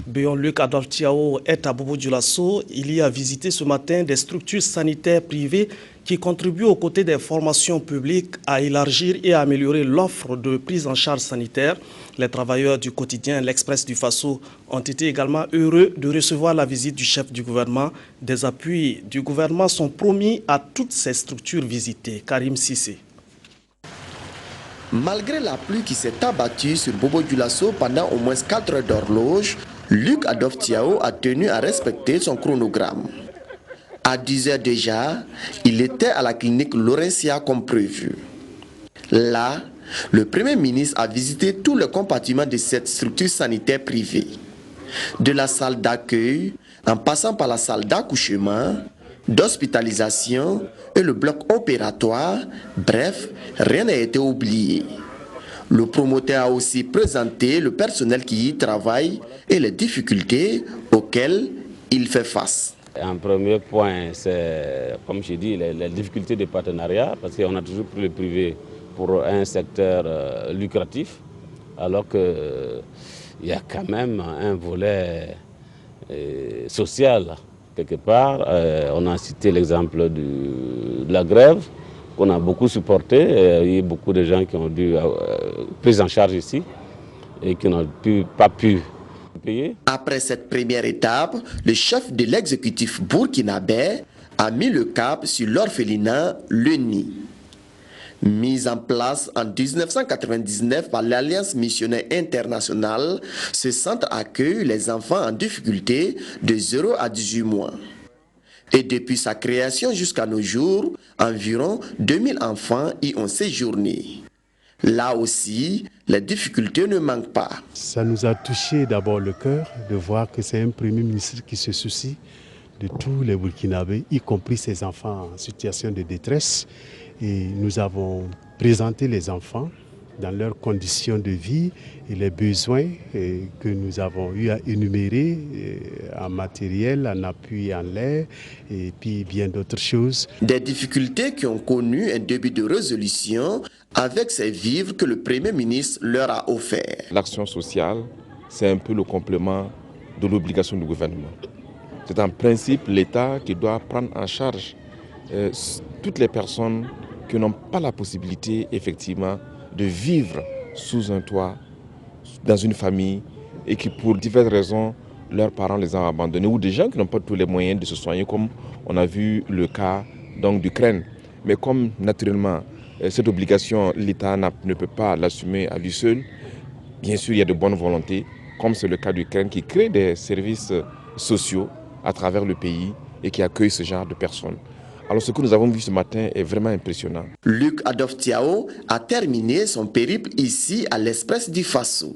Béon Luc Adolphe Tiao est à Bobo Dioulasso. Il y a visité ce matin des structures sanitaires privées qui contribuent aux côtés des formations publiques à élargir et à améliorer l'offre de prise en charge sanitaire. Les travailleurs du quotidien L'Express du Faso ont été également heureux de recevoir la visite du chef du gouvernement. Des appuis du gouvernement sont promis à toutes ces structures visitées. Karim Sissé. Malgré la pluie qui s'est abattue sur Bobo Dioulasso pendant au moins 4 heures d'horloge, Luc Adolphe Tiao a tenu à respecter son chronogramme. À 10 heures déjà, il était à la clinique Laurentia comme prévu. Là, le Premier ministre a visité tous les compartiments de cette structure sanitaire privée. De la salle d'accueil, en passant par la salle d'accouchement, d'hospitalisation et le bloc opératoire, bref, rien n'a été oublié. Le promoteur a aussi présenté le personnel qui y travaille et les difficultés auxquelles il fait face. Un premier point, c'est, comme je dis, les difficultés de partenariat, parce qu'on a toujours pris le privé pour un secteur lucratif, alors qu'il y a quand même un volet social. Quelque part, on a cité l'exemple de la grève, qu'on a beaucoup supporté. Il y a beaucoup de gens qui ont dû prise en charge ici et qui n'ont pas pu payer. Après cette première étape, le chef de l'exécutif burkinabé a mis le cap sur l'orphelinat Le Nid. Mise en place en 1999 par l'Alliance missionnaire internationale, ce centre accueille les enfants en difficulté de 0 à 18 mois. Et depuis sa création jusqu'à nos jours, environ 2000 enfants y ont séjourné. Là aussi, les difficultés ne manquent pas. Ça nous a touché d'abord le cœur de voir que c'est un Premier ministre qui se soucie de tous les Burkinabés, y compris ces enfants en situation de détresse. Et nous avons présenté les enfants dans leurs conditions de vie et les besoins que nous avons eu à énumérer en matériel, en appui en l'air et puis bien d'autres choses. Des difficultés qui ont connu un début de résolution avec ces vivres que le Premier ministre leur a offert. L'action sociale, c'est un peu le complément de l'obligation du gouvernement. C'est en principe l'État qui doit prendre en charge toutes les personnes qui n'ont pas la possibilité effectivement de vivre sous un toit, dans une famille, et qui pour diverses raisons, leurs parents les ont abandonnés, ou des gens qui n'ont pas tous les moyens de se soigner, comme on a vu le cas d'Ukraine. Mais comme naturellement, cette obligation, l'État ne peut pas l'assumer à lui seul, bien sûr il y a de bonnes volontés, comme c'est le cas d'Ukraine, qui crée des services sociaux à travers le pays et qui accueille ce genre de personnes. Alors ce que nous avons vu ce matin est vraiment impressionnant. Luc Adolphe Tiao a terminé son périple ici à l'Express du Faso.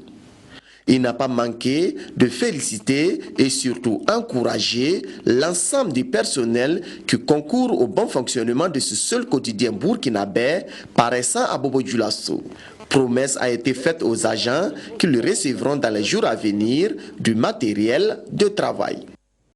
Il n'a pas manqué de féliciter et surtout encourager l'ensemble du personnel qui concourt au bon fonctionnement de ce seul quotidien burkinabé paraissant à Bobo Dioulasso. Promesse a été faite aux agents qui le recevront dans les jours à venir du matériel de travail.